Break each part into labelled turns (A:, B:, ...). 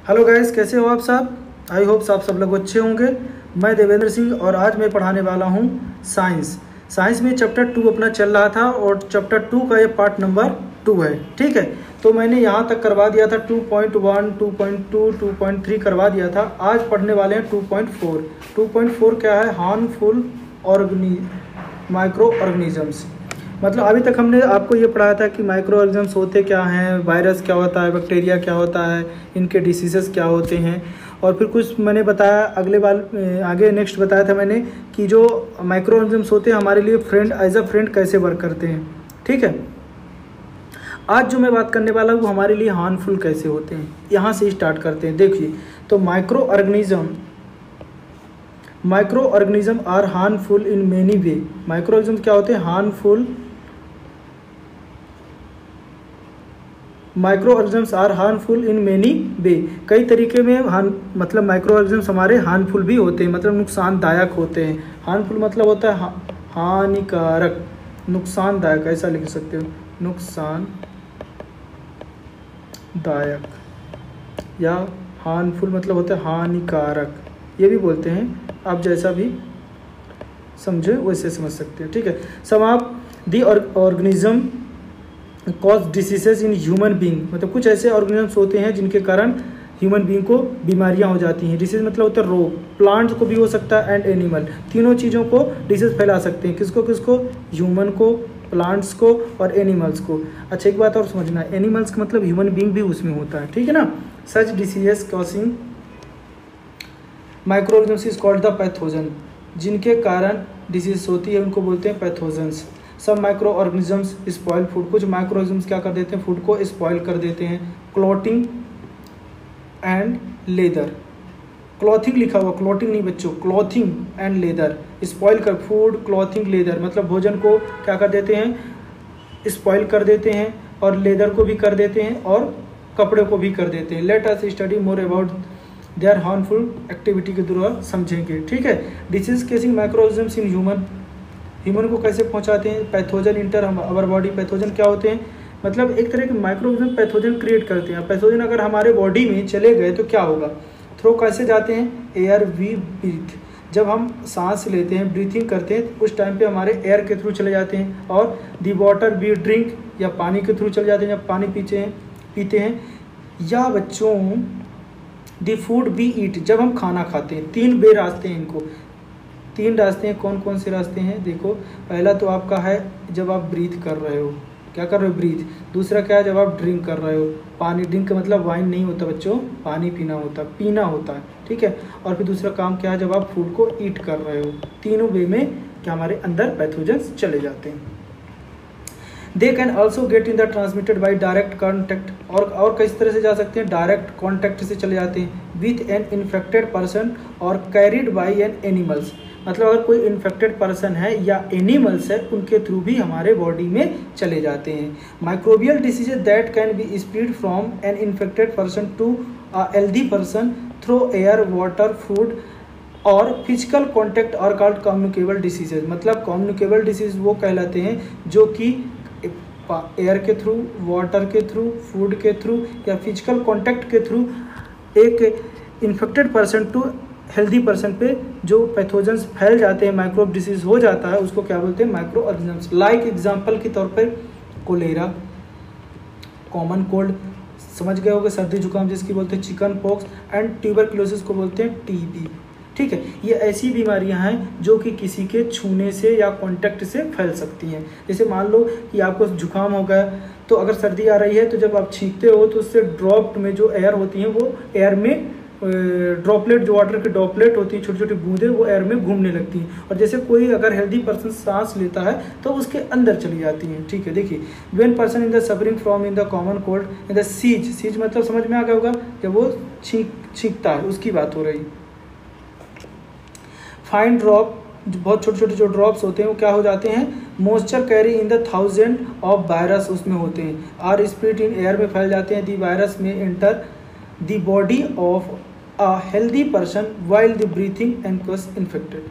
A: Hello guys, कैसे हो आप सब। आई होप आप सब लोग अच्छे होंगे। मैं देवेंद्र सिंह और आज मैं पढ़ाने वाला हूँ साइंस। साइंस में चैप्टर 2 अपना चल रहा था और चैप्टर 2 का ये पार्ट नंबर 2 है। ठीक है, तो मैंने यहाँ तक करवा दिया था 2.1, 2.2, 2.3 करवा दिया था। आज पढ़ने वाले हैं 2.4। 2.4 क्या है? Harmful micro organisms. मतलब अभी तक हमने आपको ये पढ़ाया था कि माइक्रो ऑर्गेनिजम्स होते क्या हैं, वायरस क्या होता है, बैक्टीरिया क्या होता है, इनके डिसीजेस क्या होते हैं। और फिर कुछ मैंने बताया आगे नेक्स्ट बताया था मैंने कि जो माइक्रो ऑर्गेनिजम्स होते हैं हमारे लिए फ्रेंड एज अ फ्रेंड कैसे वर्क करते हैं। ठीक है, आज जो मैं बात करने वाला हूँ वो हमारे लिए हार्मफुल कैसे होते हैं। यहाँ से स्टार्ट करते हैं। देखिए, तो micro organism are harmful in many way. Micro organism क्या होते हैं? Micro organisms are harmful in many way. कई तरीके में मतलब माइक्रो ऑर्गेनिजम्स हमारे हार्मफुल भी होते हैं, मतलब नुकसानदायक होते हैं। हार्मफुल मतलब होता है हानिकारक, नुकसानदायक ऐसा लिख सकते हो, नुकसानदायक। या हार्मफुल मतलब होता है हानिकारक, ये भी बोलते हैं। आप जैसा भी समझे वैसे समझ सकते हैं। ठीक है, some of the organism cause diseases in human being. मतलब कुछ ऐसे ऑर्गेनिजम्स होते हैं जिनके कारण ह्यूमन बींग को बीमारियां हो जाती हैं। डिसीज मतलब होता है रोग। प्लांट्स को भी हो सकता है एंड एनिमल, तीनों चीज़ों को डिसीज फैला सकते हैं। किसको किसको? ह्यूमन को, प्लांट्स को और एनिमल्स को। अच्छा, एक बात और समझना, एनिमल्स का मतलब ह्यूमन बींग भी उसमें होता है। ठीक है ना। Such diseases causing micro organisms is called the pathogen. जिनके कारण डिसीज होती है उनको बोलते हैं पैथोजन्स। सब माइक्रो ऑर्गेनिजम्स स्पॉइल फूड। कुछ माइक्रो ऑर्गेनिजम्स क्या कर देते हैं? फूड को स्पॉइल कर देते हैं। Clotting and leather. क्लॉथिंग लिखा हुआ, क्लॉटिंग नहीं बच्चों, क्लॉथिंग एंड लेदर। स्पॉइल कर फूड, क्लॉथिंग, लेदर मतलब भोजन को क्या कर देते हैं? स्पॉइल कर देते हैं, और लेदर को भी कर देते हैं, और कपड़े को भी कर देते हैं। Let us study more about their harmful activity के द्वारा समझेंगे। ठीक है, disease casing micro organisms in human को कैसे पहुंचाते हैं? Pathogen inter our body. Pathogen क्या होते हैं? मतलब एक तरह के माइक्रो ऑर्गेनिज्म पैथोजन क्रिएट करते हैं। पैथोजन अगर हमारे बॉडी में चले गए तो क्या होगा? थ्रो कैसे जाते हैं? Air we breathe. जब हम सांस लेते हैं, ब्रीथिंग करते हैं, उस टाइम पे हमारे एयर के थ्रू चले जाते हैं। और दी वाटर वी ड्रिंक, या पानी के थ्रू चले जाते हैं जब पानी पीते हैं। या बच्चों दी फूड वी ईट, जब हम खाना खाते हैं। 3 वे रास्ते हैं इनको। 3 रास्ते हैं। कौन कौन से रास्ते हैं? देखो, पहला तो आपका है जब आप ब्रीथ कर रहे हो, क्या कर रहे हो? ब्रीथ। दूसरा क्या है? जब आप ड्रिंक कर रहे हो, पानी। ड्रिंक का मतलब वाइन नहीं होता बच्चों, पानी पीना होता है। ठीक है। और फिर दूसरा काम क्या है? जब आप फूड को ईट कर रहे हो। तीनों वे में क्या हमारे अंदर पैथोजेंस चले जाते हैं। They can also get in the transmitted by direct contact. और किस तरह से जा सकते हैं? डायरेक्ट कॉन्टैक्ट से चले जाते हैं। विथ एन इन्फेक्टेड पर्सन और कैरिड बाई एन एनिमल्स। मतलब अगर कोई इन्फेक्टेड पर्सन है या एनिमल्स है, उनके थ्रू भी हमारे बॉडी में चले जाते हैं। Microbial diseases that can be spread from an infected person to a healthy person through air, water, food और physical contact are called communicable diseases. मतलब कम्युनिकेबल डिसीज वो कहलाते हैं जो कि एयर के थ्रू, वाटर के थ्रू, फूड के थ्रू या फिजिकल कॉन्टैक्ट के थ्रू एक infected person to healthy person पे जो पैथोजेंस फैल जाते हैं, माइक्रोब डिसीज हो जाता है, उसको क्या बोलते हैं? Micro organisms. लाइक एग्जांपल के तौर पर कोलेरा, कॉमन कोल्ड, समझ गए होंगे, सर्दी जुकाम जिसकी बोलते हैं चिकन पॉक्स, एंड ट्यूबरक्लोसिस को बोलते हैं टीबी। ठीक है, ये ऐसी बीमारियां हैं जो कि किसी के छूने से या कांटेक्ट से फैल सकती हैं। जैसे मान लो कि आपको जुकाम हो गया, तो अगर सर्दी आ रही है तो जब आप छींकते हो तो उससे ड्रॉप्ड में जो एयर होती हैं वो एयर में ड्रॉपलेट, जो वाटर की ड्रॉपलेट होती है, छोटी छोटी बूंदें, वो एयर में घूमने लगती हैं। और जैसे कोई अगर हेल्दी पर्सन सांस लेता है तो उसके अंदर चली जाती हैं। ठीक है, देखिए, when person in the suffering from in the common cold in the sees मतलब समझ में आ गया होगा, जब वो छींकता है उसकी बात हो रही। फाइन ड्रॉप, बहुत छोटे छोटे जो ड्रॉप्स होते हैं वो क्या हो जाते हैं? Moisture carry in the 1000 of virus उसमें होते हैं। आर स्प्रेड इन एयर में फैल जाते हैं। दी वायरस में enter the body of a healthy person while the breathing and cause infected.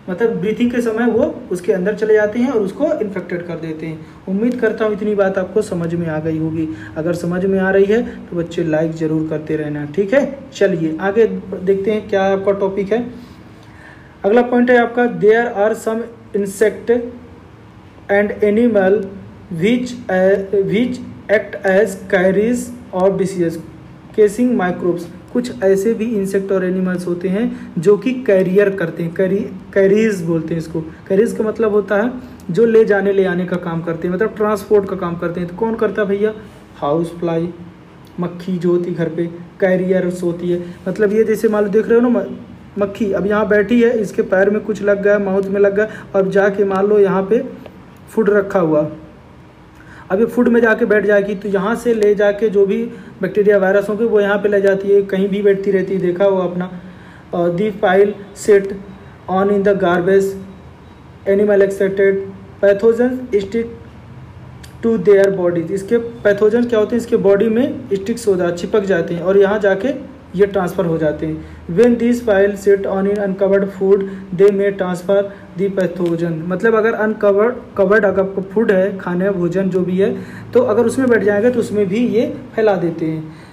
A: मतलब ब्रीथिंग के समय वो उसके अंदर चले जाते हैं और उसको इन्फेक्टेड कर देते हैं। उम्मीद करता हूँ इतनी बात आपको समझ में आ गई होगी। अगर समझ में आ रही है तो बच्चे लाइक ज़रूर करते रहना, ठीक है। चलिए आगे देखते हैं क्या आपका टॉपिक है। अगला पॉइंट है आपका, there are some insect and animal which act as carriers of disease causing microbes. कुछ ऐसे भी इंसेक्ट और एनिमल्स होते हैं जो कि कैरियर करते हैं, कैरीज बोलते हैं इसको। कैरीज का मतलब होता है जो ले जाने ले आने का काम करते हैं, मतलब ट्रांसपोर्ट का काम करते हैं। तो कौन करता है भैया? हाउस फ्लाई, मक्खी जो होती है घर पे, कैरियर्स होती है। मतलब ये जैसे मान लो देख रहे हो ना, मक्खी अब यहाँ बैठी है, इसके पैर में कुछ लग गया, माउथ में लग गया, अब जाके मान लो यहाँ पे फूड रखा हुआ, अब ये फूड में जाके बैठ जाएगी, तो यहाँ से ले जाके जो भी बैक्टीरिया वायरस होंगे वो यहाँ पे ले जाती है, कहीं भी बैठती रहती है, देखा हुआ अपना। The flies sit on in the garbage animal excreta pathogen stick to their bodies. इसके पैथोजन क्या होते हैं? इसके बॉडी में स्टिक्स हो जाते, चिपक जाते हैं और यहाँ जाके ये ट्रांसफ़र हो जाते हैं। When this file sit on in uncovered food they may transfer the pathogen. मतलब अगर कवर्ड अगर फूड है, खाने भोजन जो भी है, तो अगर उसमें बैठ जाएगा तो उसमें भी ये फैला देते हैं।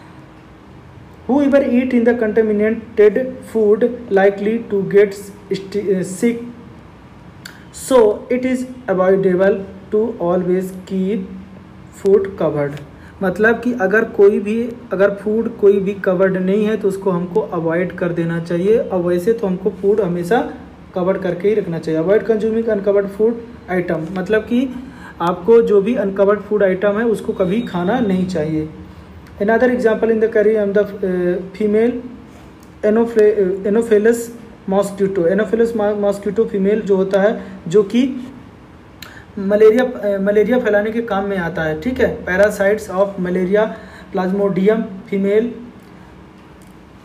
A: Whoever eat in the contaminated food likely to get sick, so it is avoidable to always keep food covered। मतलब कि अगर फूड कोई भी कवर्ड नहीं है तो उसको हमको अवॉइड कर देना चाहिए, और वैसे तो हमको फूड हमेशा कवर्ड करके ही रखना चाहिए। Avoid consuming uncovered food item, मतलब कि आपको जो भी अनकवर्ड फूड आइटम है उसको कभी खाना नहीं चाहिए। Another example in the career of the female Anopheles mosquito। Anopheles mosquito female जो होता है, जो कि मलेरिया फैलाने के काम में आता है, ठीक है। Parasites of malaria plasmodium female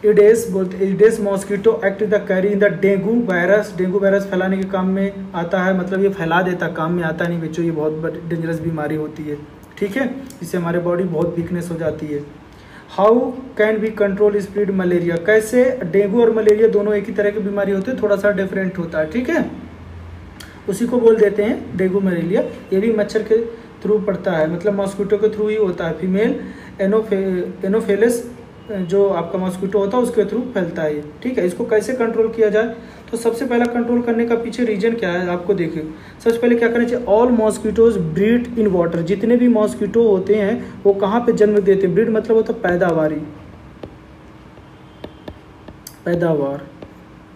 A: Aedes mosquito act the carry in the dengue virus फैलाने के काम में आता है। मतलब ये फैला देता, काम में आता नहीं बच्चों, ये बहुत डेंजरस बीमारी होती है, ठीक है। इससे हमारे बॉडी बहुत वीकनेस हो जाती है। How can be control spread malaria. कैसे? डेंगू और मलेरिया दोनों एक ही तरह की बीमारी होती है, थोड़ा सा डिफरेंट होता है, ठीक है। उसी को बोल देते हैं डेंगू मलेरिया। ये भी मच्छर के थ्रू पड़ता है, मतलब मॉस्किटो के थ्रू ही होता है। फीमेल एनोफेलस जो आपका मॉस्किटो होता है उसके थ्रू फैलता है, ठीक है। इसको कैसे कंट्रोल किया जाए? तो सबसे पहला कंट्रोल करने का पीछे रीजन क्या है आपको देखिए। सबसे पहले क्या करना चाहिए? All mosquitoes breed in water. जितने भी मॉस्किटो होते हैं वो कहाँ पे जन्म देते हैं? ब्रीड मतलब होता है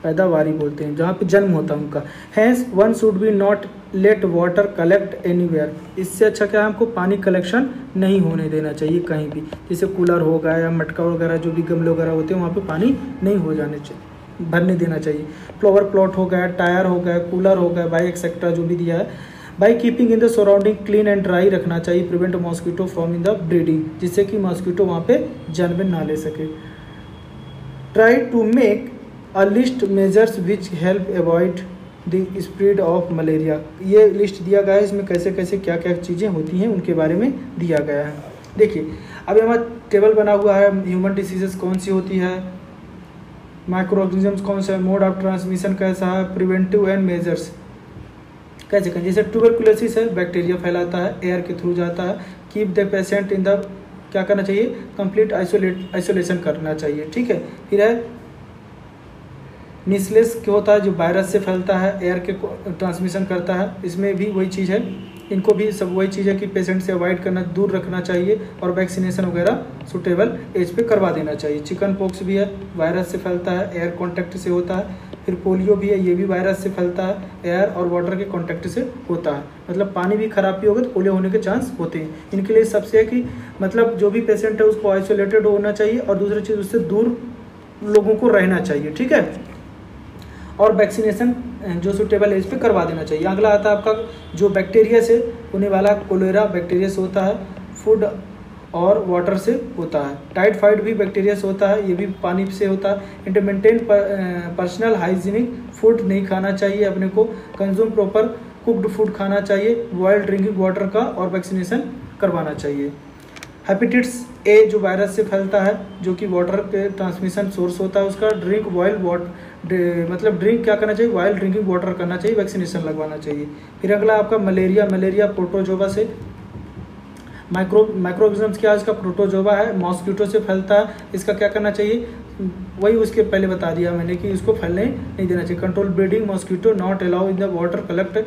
A: पैदावारी बोलते हैं, जहाँ पे जन्म होता है उनका। Hence one should be not let water collect anywhere. इससे अच्छा क्या है, हमको पानी कलेक्शन नहीं होने देना चाहिए कहीं भी। जैसे कूलर हो गया या मटका वगैरह, जो भी गमले वगैरह होते हैं वहाँ पे पानी नहीं हो जाने चाहिए, भरने देना चाहिए। फ्लावर प्लॉट हो गया, टायर हो गया, कूलर हो गया, बाइक एक्सेट्रा जो भी दिया है। By keeping in the surrounding clean and dry रखना चाहिए। Prevent mosquito from in the breeding, जिससे कि मॉस्किटो वहाँ पे जन्म ना ले सके। Try to make a list measures which help avoid the spread of malaria. ये लिस्ट दिया गया है, इसमें कैसे कैसे क्या क्या चीज़ें होती हैं उनके बारे में दिया गया है। देखिए अभी हमारा टेबल बना हुआ है। ह्यूमन डिसीजेस कौन सी होती है, माइक्रो ऑर्गेनिजम्स कौन सा है, मोड ऑफ ट्रांसमिशन कैसा है, प्रिवेंटिव एंड मेजर्स कैसे करें। जैसे ट्यूबरकुलोसिस है, बैक्टीरिया फैलाता है, एयर के थ्रू जाता है। Keep the patient in the, क्या करना चाहिए? कंप्लीट आइसोलेशन करना चाहिए, ठीक है। फिर है मिसलेस, क्या होता है? जो वायरस से फैलता है, एयर के ट्रांसमिशन करता है। इसमें भी वही चीज़ है, इनको भी सब वही चीज़ है कि पेशेंट से अवॉइड करना, दूर रखना चाहिए, और वैक्सीनेशन वगैरह सुटेबल एज पे करवा देना चाहिए। चिकन पॉक्स भी है, वायरस से फैलता है, एयर कांटेक्ट से होता है। फिर पोलियो भी है, ये भी वायरस से फैलता है, एयर और वाटर के कांटेक्ट से होता है। मतलब पानी भी खराब भी होगा तो पोलियो होने के चांस होते हैं। इनके लिए सबसे है कि मतलब जो भी पेशेंट है उसको आइसोलेटेड होना चाहिए, और दूसरी चीज़ उससे दूर लोगों को रहना चाहिए, ठीक है। और वैक्सीनेशन जो सुटेबल एज पे करवा देना चाहिए। अगला आता है आपका जो बैक्टीरिया से होने वाला, कोलेरा बैक्टीरिया से होता है, फूड और वाटर से होता है। टाइफाइड भी बैक्टीरिया से होता है, ये भी पानी से होता है। इंटरमेंटेन पर्सनल हाइजीनिक फूड नहीं खाना चाहिए अपने को। कंज्यूम प्रॉपर कुक्ड फूड खाना चाहिए। बॉइल्ड ड्रिंकिंग वाटर का और वैक्सीनेशन करवाना चाहिए। हेपेटाइटिस ए जो वायरस से फैलता है, जो कि वाटर के ट्रांसमिशन सोर्स होता है उसका। ड्रिंक बॉयल वाटर, मतलब ड्रिंक क्या करना चाहिए, बॉयल ड्रिंकिंग वाटर करना चाहिए, वैक्सीनेशन लगवाना चाहिए। फिर अगला आपका मलेरिया प्रोटोजोवा से, माइक्रोऑर्गेनिजम्स क्या है, इसका प्रोटोजोवा है, मॉस्किटो से फैलता है। इसका क्या करना चाहिए, वही उसके पहले बता दिया मैंने कि इसको फैलने नहीं देना चाहिए। Control breeding mosquito, not allow in the water collect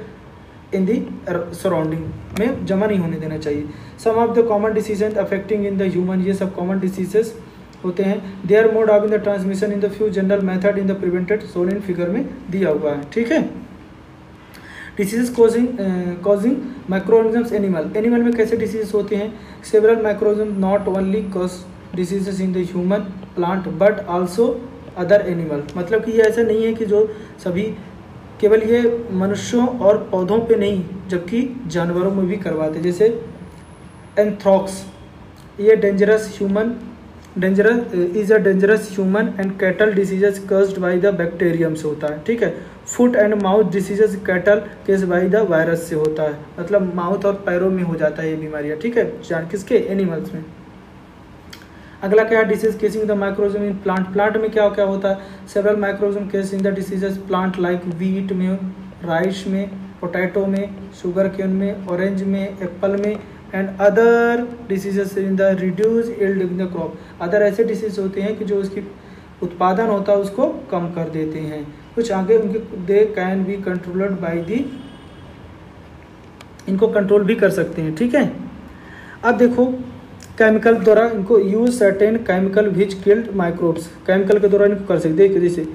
A: in the surrounding, में जमा नहीं होने देना चाहिए। Some of the common diseases affecting in the human, ये सब कॉमन डिसीजेस होते हैं। Their mode of in the transmission in the few general method in the prevented shown in figure में दिया हुआ है, ठीक है। डिसीजेस कॉजिंग माइक्रोऑर्गेनिजम्स एनिमल में कैसे डिसीजेस होते हैं, several microorganism not only cause diseases in the human plant but also other animal, मतलब कि ये ऐसा नहीं है कि जो सभी केवल ये मनुष्यों और पौधों पे नहीं जबकि जानवरों में भी करवाते। जैसे एंथ्रॉक्स, ये dangerous human and cattle diseases caused by the bacterium से होता है, ठीक है। Foot and mouth diseases cattle case by the virus से होता है, मतलब माउथ और पैरों में हो जाता है ये बीमारियां, ठीक है, किसके, एनिमल्स में। अगला क्या है, disease casing the microorganism in plant में क्या क्या होता है, several microorganism case in the diseases plant like wheat में, राइस में, पोटैटो में, शुगर केन में, ऑरेंज में, एप्पल में, and other diseases in the reduce yield in the crop. Other ऐसे डिसीज होते हैं कि जो उसकी उत्पादन होता है उसको कम कर देते हैं। कुछ आगे उनके they can be controlled by the, इनको कंट्रोल भी कर सकते हैं, ठीक है। अब देखो केमिकल द्वारा इनको use certain chemical which killed microbes, chemical के द्वारा इनको कर सकते हैं। जैसे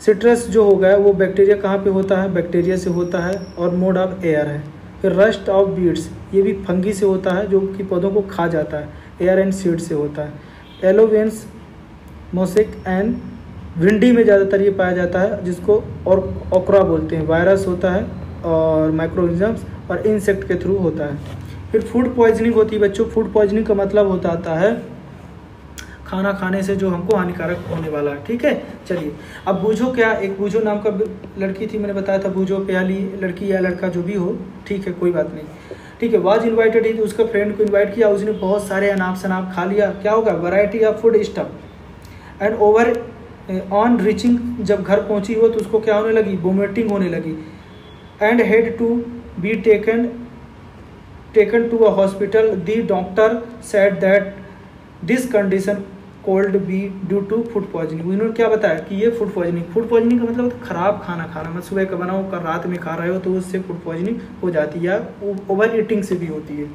A: सिट्रस जो हो गया वो बैक्टीरिया कहाँ पे होता है, बैक्टीरिया से होता है और मोड ऑफ एयर है। फिर रस्ट ऑफ बीड्स, ये भी फंगी से होता है जो कि पौधों को खा जाता है, एयर एंड सीड से होता है। एलोवेंस, मोसेक एंड भिंडी में ज़्यादातर ये पाया जाता है, जिसको और ओक्रा बोलते हैं, वायरस होता है और माइक्रोऑर्गेनिजम्स और इंसेक्ट के थ्रू होता है। फिर फूड पॉइजनिंग होती है बच्चों, फूड पॉइजनिंग का मतलब होता है खाना खाने से जो हमको हानिकारक होने वाला है, ठीक है। चलिए अब बूझो क्या, एक बूझो नाम का लड़की थी, मैंने बताया था बूझो प्याली, लड़की या लड़का जो भी हो, ठीक है, कोई बात नहीं, ठीक है। वाज इन्वाइटेड ही, उसका फ्रेंड को इन्वाइट किया, उसने बहुत सारे अनाप शनाप खा लिया, क्या होगा, variety of food stuff and over on reaching, जब घर पहुंची हो तो उसको क्या होने लगी, वोमिटिंग होने लगी। And had to be taken to a hospital, the doctor said that this condition could be due to food poisoning। उन्होंने क्या बताया कि ये फूड पॉइजनिंग का मतलब खराब खाना खाना, मतलब सुबह का बनाओ कर रात में खा रहे हो तो उससे फूड पॉइजनिंग हो जाती है, या ओवर ईटिंग से भी होती है।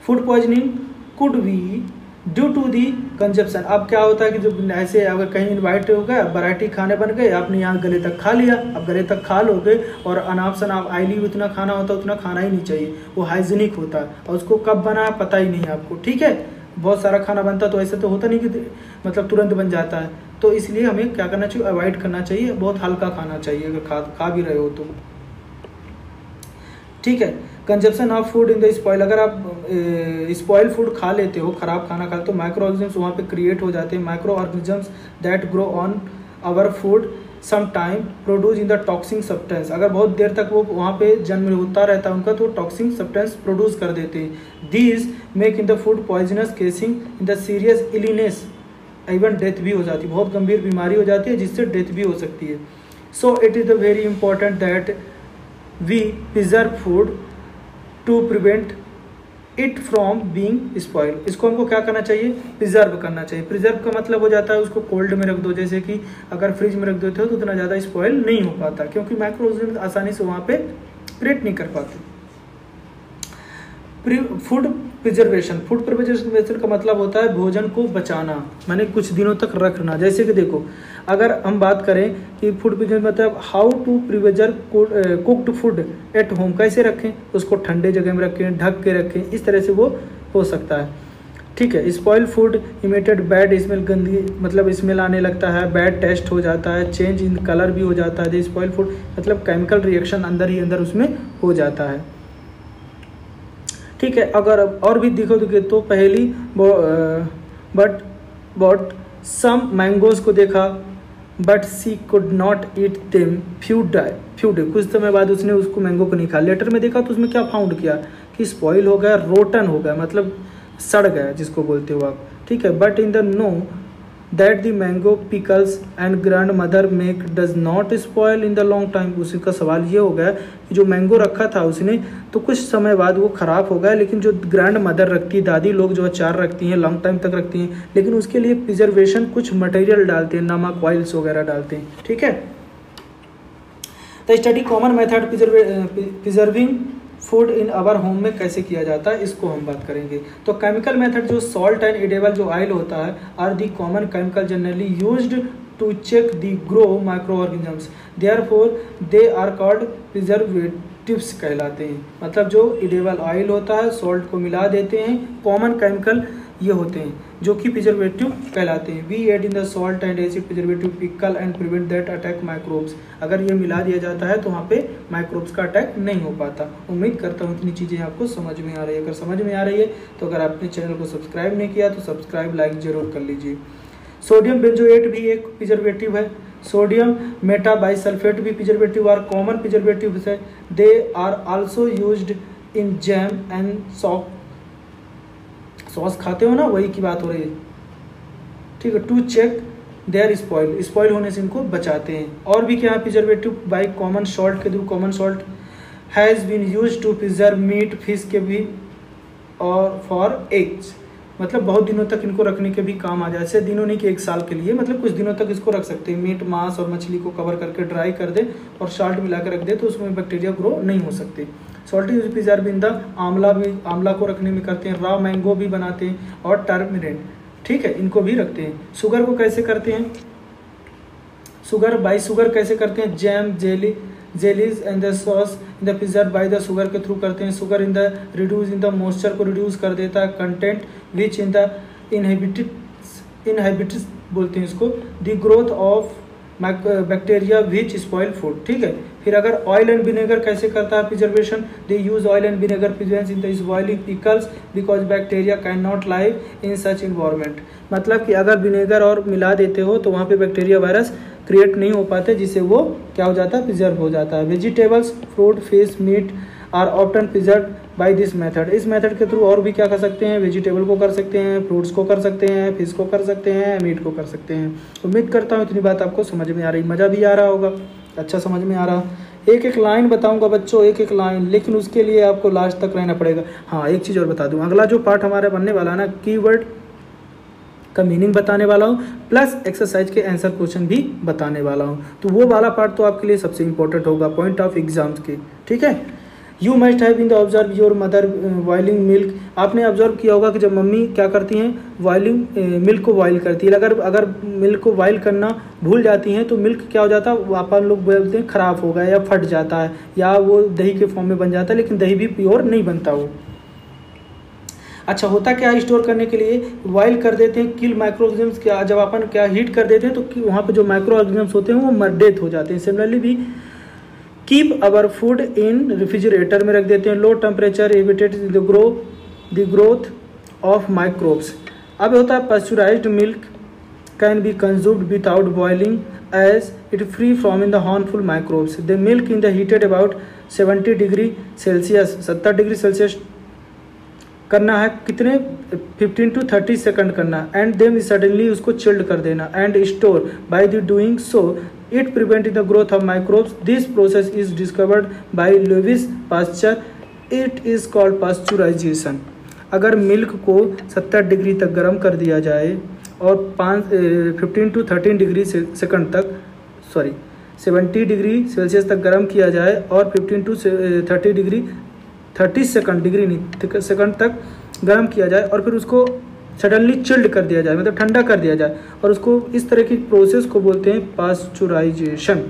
A: Food poisoning could be due to the consumption. अब क्या होता है कि जब ऐसे अगर कहीं इन्वाइट हो गया, वैरायटी खाने बन गए, आपने यहाँ गले तक खा लिया, अब गले तक खा लोगे और अनाप शनाप आयली उतना खाना होता है उतना खाना ही नहीं चाहिए, वो हाइजीनिक होता है और उसको कब बना पता ही नहीं आपको, ठीक है। बहुत सारा खाना बनता तो ऐसा तो होता नहीं कि मतलब तुरंत बन जाता है, तो इसलिए हमें क्या करना चाहिए, अवॉइड करना चाहिए, बहुत हल्का खाना चाहिए अगर खा भी रहे हो तो, ठीक है। Consumption of food in the spoil, अगर आप स्पॉइल फूड खा लेते हो, खराब खाना खा, तो माइक्रो ऑर्गेनिजम्स वहाँ पे क्रिएट हो जाते हैं। Micro organisms that grow on our food some time produce in the toxic substance, अगर बहुत देर तक वो वहाँ पे जन्म होता रहता है उनका तो टॉक्सिक सब्सटेंस प्रोड्यूस कर देते हैं। These make in the food poisonous, casing in the serious illness, even death भी हो जाती है, बहुत गंभीर बीमारी हो जाती है जिससे डेथ भी हो सकती है। So it is the very important that we preserve food to prevent it from being spoil. इसको हमको क्या करना चाहिए, प्रिजर्व करना चाहिए। प्रिजर्व का मतलब हो जाता है उसको कोल्ड में रख दो, जैसे कि अगर फ्रिज में रख देते हो तो उतना ज़्यादा स्पॉइल नहीं हो पाता, क्योंकि माइक्रो ऑर्गेनिज्म आसानी से वहाँ पे क्रिएट नहीं कर पाते। फूड प्रिजर्वेशन का मतलब होता है भोजन को बचाना, माने कुछ दिनों तक रखना। जैसे कि देखो अगर हम बात करें कि फूड प्रिजर्वेशन मतलब how to preserve cooked food at home, कैसे रखें, उसको ठंडे जगह में रखें, ढक के रखें, इस तरह से वो हो सकता है, ठीक है। Spoil food emitted bad smell, गंदगी मतलब स्मेल आने लगता है, बैड टेस्ट हो जाता है, चेंज इन कलर भी हो जाता है। स्पॉइल फूड मतलब केमिकल रिएक्शन अंदर ही अंदर उसमें हो जाता है, ठीक है। अगर और भी देखोगे तो पहली बट सम मैंगोज को देखा, but she could not eat them few day, कुछ समय बाद उसने उसको मैंगो को नहीं खाया। लेटर में देखा तो उसमें क्या फाउंड किया कि स्पॉइल हो गया, रोटन हो गया, मतलब सड़ गया जिसको बोलते हो आप, ठीक है। But in the know that the mango pickles and grand mother make does not spoil in the long time. उसी का सवाल ये हो गया कि जो मैंगो रखा था उसने तो कुछ समय बाद वो ख़राब हो गया, लेकिन जो ग्रैंड मदर रखती है, दादी लोग जो अचार रखती हैं लॉन्ग टाइम तक रखती हैं, लेकिन उसके लिए प्रिजर्वेशन कुछ मटेरियल डालते हैं, नमक, ऑयल्स वगैरह डालते हैं, ठीक है। The study common method preserving food in our home में कैसे किया जाता है, इसको हम बात करेंगे। तो केमिकल मेथड जो सॉल्ट एंड एडेबल जो ऑयल होता है are the common chemical generally used to check the grow microorganisms, therefore they are called preservatives कहलाते हैं। मतलब जो एडेबल ऑयल होता है, सॉल्ट को मिला देते हैं, कॉमन केमिकल ये होते हैं जो कि प्रिजर्वेटिव कहलाते हैं। We add in the salt and acid preservative pickle and prevent that attack microbes. अगर ये मिला दिया जाता है तो वहाँ पे माइक्रोब्स का अटैक नहीं हो पाता। उम्मीद करता हूँ इतनी चीज़ें आपको समझ में आ रही है। अगर समझ में आ रही है तो अगर आपने चैनल को सब्सक्राइब नहीं किया तो सब्सक्राइब, लाइक जरूर कर लीजिए। सोडियम बेंजोएट भी एक प्रिजर्वेटिव है। सोडियम मेटाबाइसल्फेट भी प्रिजर्वेटिव और कॉमन प्रिजर्वेटिव है। They are also used in jam and sauce खाते हो ना, वही की बात हो रही है, ठीक है। टू चेक देयर स्पॉइल होने से इनको बचाते हैं। और भी क्या है प्रिजर्वेटिव बाई कॉमन सॉल्ट के through. Common salt has been use to preserve meat, fish के भी और फॉर एग्स, मतलब बहुत दिनों तक इनको रखने के भी काम आ जाए। ऐसे दिनों नहीं कि एक साल के लिए, मतलब कुछ दिनों तक इसको रख सकते हैं। मीट, मांस और मछली को कवर करके ड्राई कर दे और सॉल्ट मिला कर रख दे तो उसमें बैक्टीरिया ग्रो नहीं हो सकते। Salt use preserve in the आंवला भी, आंवला को रखने में करते हैं। रॉ मैंगो भी बनाते हैं और टर्मरिक, ठीक है, इनको भी रखते हैं। शुगर को कैसे करते हैं, शुगर बाई शुगर कैसे करते हैं, jam, jellies and the sauce in the preserve by the sugar के थ्रू करते हैं। Sugar in the reduce in the moisture को रिड्यूस कर देता है। Content which in the inhibits बोलते हैं इसको the growth of bacteria which spoil food, ठीक है। फिर अगर ऑयल एंड विनेगर कैसे करता है preservation, they use oil and vinegar prevents in the spoiling pickles because bacteria can not live in such environment. मतलब कि अगर विनेगर और मिला देते हो तो वहाँ पे बैक्टीरिया, वायरस क्रिएट नहीं हो पाते, जिससे वो क्या हो जाता है, प्रिजर्व हो जाता है। Vegetables, fruit, fish, meat are often preserve by this method. इस मेथड के थ्रू और भी क्या कर सकते हैं, वेजिटेबल को कर सकते हैं, फ्रूट्स को कर सकते हैं, फिश को कर सकते हैं, मीट को कर सकते हैं। उम्मीद करता हूँ इतनी बात आपको समझ में आ रही, मज़ा भी आ रहा होगा, अच्छा समझ में आ रहा। एक एक लाइन बताऊंगा बच्चों, एक एक लाइन, लेकिन उसके लिए आपको लास्ट तक रहना पड़ेगा। हाँ, एक चीज़ और बता दूँ, अगला जो पार्ट हमारा बनने वाला है ना, कीवर्ड का मीनिंग बताने वाला हूँ, प्लस एक्सरसाइज के आंसर क्वेश्चन भी बताने वाला हूँ। तो वो वाला पार्ट तो आपके लिए सबसे इंपॉर्टेंट होगा पॉइंट ऑफ एग्जाम्स के, ठीक है। You must have in the observe your mother boiling milk. आपने ऑब्जर्व किया होगा कि जब मम्मी क्या करती हैं, बॉइलिंग मिल्क को बॉयल करती है। अगर मिल्क को बॉयल करना भूल जाती हैं तो मिल्क क्या हो जाता है, अपन लोग बोलते हैं ख़राब हो गया या फट जाता है या वो दही के फॉर्म में बन जाता है, लेकिन दही भी प्योर नहीं बनता वो। अच्छा, होता क्या है, स्टोर करने के लिए बॉयल कर देते हैं, किल माइक्रो ऑर्गेनिजम्स। क्या जब अपन क्या हीट कर देते हैं तो वहाँ पे जो माइक्रो ऑर्गेनिजम्स होते हैं वो डेथ हो जाते हैं। सिमिलरली भी keep our food in refrigerator में रख देते हैं। लो टेम्परेचर एविटेट द ग्रोथ ऑफ माइक्रोब्स। अब होता है pasteurised milk can be consumed without boiling as it free from in the harmful microbes. The milk in the heated about 70 degree Celsius, 70 degree Celsius करना है, कितने 15 to 30 second करना है, and then suddenly उसको chilled कर देना and store. By the doing so it prevent the growth of microbes. This process is discovered by Lewis pasture. It is called pasteurisation. अगर milk को 70 डिग्री तक गर्म कर दिया जाए और 15 to 13 डिग्री सेकंड तक 70 डिग्री सेल्सियस तक गर्म किया जाए और 15 to 30 सेकंड तक गर्म किया जाए और फिर उसको सडनली चिल्ड कर दिया जाए, मतलब ठंडा कर दिया जाए, और उसको इस तरह की प्रोसेस को बोलते हैं पास्चुराइजेशन।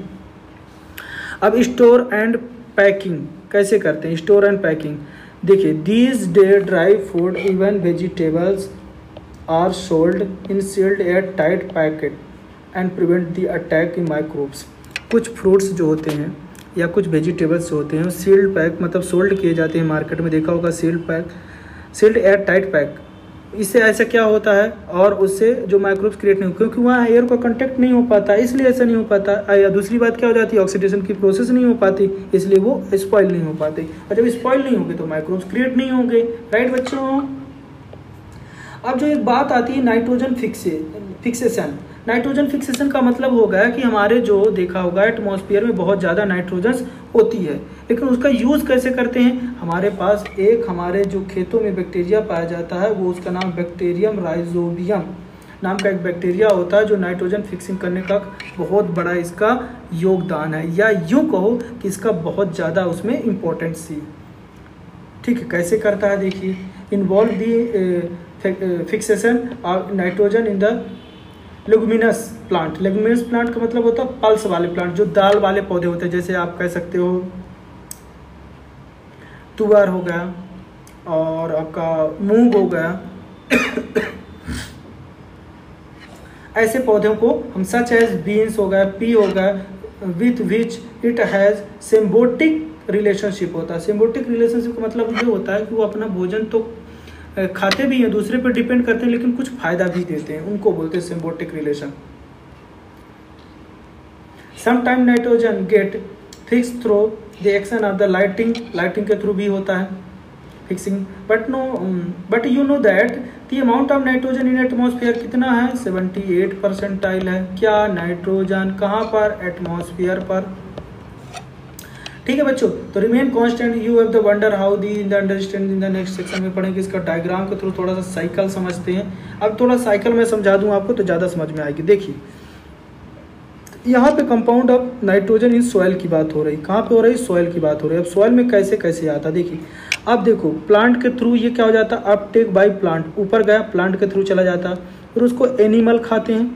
A: अब स्टोर एंड पैकिंग कैसे करते हैं, स्टोर एंड पैकिंग देखिए। These days dry food even vegetables are sold in sealed air tight packet and prevent the attack in microbes. कुछ फ्रूट्स जो होते हैं या कुछ वेजिटेबल्स जो होते हैं सील्ड पैक, मतलब सोल्ड किए जाते हैं मार्केट में, देखा होगा sealed pack, sealed air tight pack इससे ऐसा क्या होता है, और उससे जो माइक्रोब्स क्रिएट नहीं हो, क्योंकि वहाँ एयर का कांटेक्ट नहीं हो पाता, इसलिए ऐसा नहीं हो पाता। या दूसरी बात क्या हो जाती है, ऑक्सीडेशन की प्रोसेस नहीं हो पाती, इसलिए वो स्पॉइल नहीं हो पाते। और जब स्पॉइल नहीं होंगे तो माइक्रोब्स क्रिएट नहीं होंगे। राइट बच्चों। अब जो एक बात आती है नाइट्रोजन फिक्सेशन। नाइट्रोजन फिक्सेशन का मतलब होगा कि हमारे जो देखा होगा एटमॉस्फेयर में बहुत ज़्यादा नाइट्रोजन होती है, लेकिन उसका यूज़ कैसे करते हैं। हमारे पास एक हमारे जो खेतों में बैक्टीरिया पाया जाता है, वो उसका नाम बैक्टीरियम राइजोबियम नाम का एक बैक्टीरिया होता है, जो नाइट्रोजन फिक्सिंग करने का बहुत बड़ा इसका योगदान है, या यूँ कहो कि इसका बहुत ज़्यादा उसमें इम्पोर्टेंस थी। ठीक है, कैसे करता है देखिए। Involve the fixation of nitrogen in the leguminous plant. Leguminous plant का मतलब होता है पल्स वाले प्लांट, जो दाल वाले पौधे होते हैं, जैसे आप कह सकते हो तुअर हो गया और आपका मूंग हो गया। ऐसे पौधों को हम सच एज बीन्स हो गया, पी हो गया, with which it has symbiotic relationship होता है। सिम्बोटिक रिलेशनशिप का मतलब ये होता है कि वो अपना भोजन तो खाते भी हैं, दूसरे पर डिपेंड करते हैं, लेकिन कुछ फायदा भी देते हैं, उनको बोलते हैं symbiotic relation. Sometime nitrogen get fix through the action of the lighting के थ्रू भी होता है fixing. But you know that the amount of nitrogen in atmosphere कितना है, 78% है। क्या नाइट्रोजन कहाँ पर, एटमॉस्फेयर पर। ठीक है बच्चों, तो remain constant you have the wonder how the in the understand in the next section में पढ़ेंगे। इसका डायग्राम के थ्रू थोड़ा सा साइकिल समझते हैं। अब थोड़ा साइकिल में समझा दूं आपको तो ज़्यादा समझ में आएगी। देखिए यहाँ पे compound of nitrogen in soil की बात हो रही, कहाँ पे हो रही, सॉइल की बात हो रही है। अब सॉइल में कैसे कैसे आता, देखिए अब देखो प्लांट के थ्रू ये क्या हो जाता है, अपटेक बाय प्लांट, ऊपर गया प्लांट के थ्रू चला जाता, फिर उसको एनिमल खाते हैं,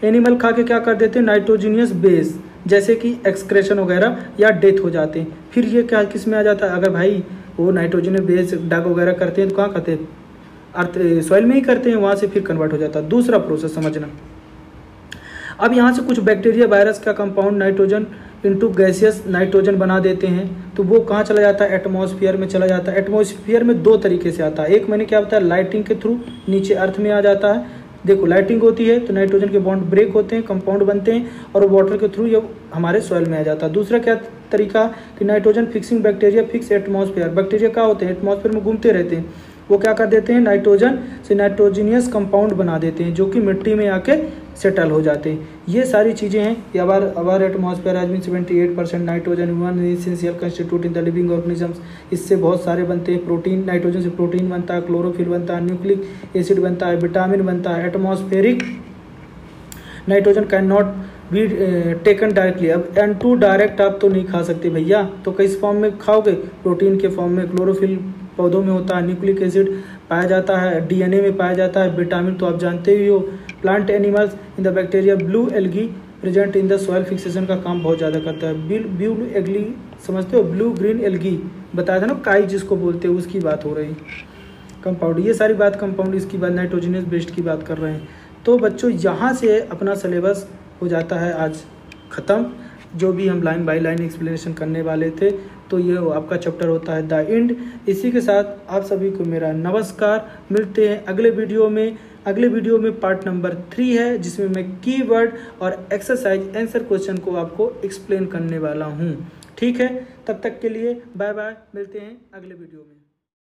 A: एनिमल खा के क्या कर देते हैं, नाइट्रोजीनियस बेस जैसे कि एक्सक्रेशन वगैरह या डेथ हो जाते हैं। फिर ये क्या किस में आ जाता है, अगर भाई वो नाइट्रोजन बेस डग वगैरह करते हैं तो कहाँ करते हैं, अर्थ सॉइल में ही करते हैं, वहाँ से फिर कन्वर्ट हो जाता है। दूसरा प्रोसेस समझना, अब यहाँ से कुछ बैक्टीरिया वायरस का compound nitrogen into gaseous nitrogen बना देते हैं, तो वो कहाँ चला जाता है, एटमॉस्फेयर में चला जाता है। एटमॉस्फेयर में दो तरीके से आता है, एक मैंने क्या बताया, लाइटिंग के थ्रू नीचे अर्थ में आ जाता है। देखो लाइटिंग होती है तो नाइट्रोजन के बॉन्ड ब्रेक होते हैं, कंपाउंड बनते हैं, और वाटर के थ्रू ये हमारे सॉइल में आ जाता है। दूसरा क्या तरीका कि nitrogen fixing bacteria fix atmosphere. Bacteria क्या होते हैं, एटमॉस्फेयर में घूमते रहते हैं, वो क्या कर देते हैं, नाइट्रोजन से नाइट्रोजीनियस कंपाउंड बना देते हैं, जो कि मिट्टी में आके सेटल हो जाते हैं। ये सारी चीज़ें हैं। Our atmosphere has been 78% nitrogen one essential constituent in the living organisms. इससे बहुत सारे बनते हैं, प्रोटीन, नाइट्रोजन से प्रोटीन बनता है, क्लोरोफिल बनता है, न्यूक्लिक एसिड बनता है, विटामिन बनता है। Atmospheric nitrogen can not be taken directly. अब N2 डायरेक्ट आप तो नहीं खा सकते भैया, तो किस फॉर्म में खाओगे, प्रोटीन के फॉर्म में। क्लोरोफिल पौधों में होता है, न्यूक्लिक एसिड पाया जाता है, DNA में पाया जाता है, विटामिन तो आप जानते ही हो। Plant animals in the bacteria blue algae present in the soil fixation का काम बहुत ज़्यादा करता है। ब्लू एल्गी समझते हो, ब्लू ग्रीन एल्गी बताया था ना, काई जिसको बोलते हैं, उसकी बात हो रही। कंपाउंड, ये सारी बात कंपाउंड, इसकी बात नाइट्रोजनस बेस्ड की बात कर रहे हैं। तो बच्चों यहाँ से अपना सिलेबस हो जाता है आज ख़त्म। जो भी हम लाइन बाय लाइन एक्सप्लेनेशन करने वाले थे, तो ये आपका चैप्टर होता है द एंड। इसी के साथ आप सभी को मेरा नमस्कार। मिलते हैं अगले वीडियो में। अगले वीडियो में पार्ट नंबर 3 है, जिसमें मैं कीवर्ड और एक्सरसाइज आंसर क्वेश्चन को आपको एक्सप्लेन करने वाला हूँ। ठीक है, तब तक के लिए बाय बाय, मिलते हैं अगले वीडियो में।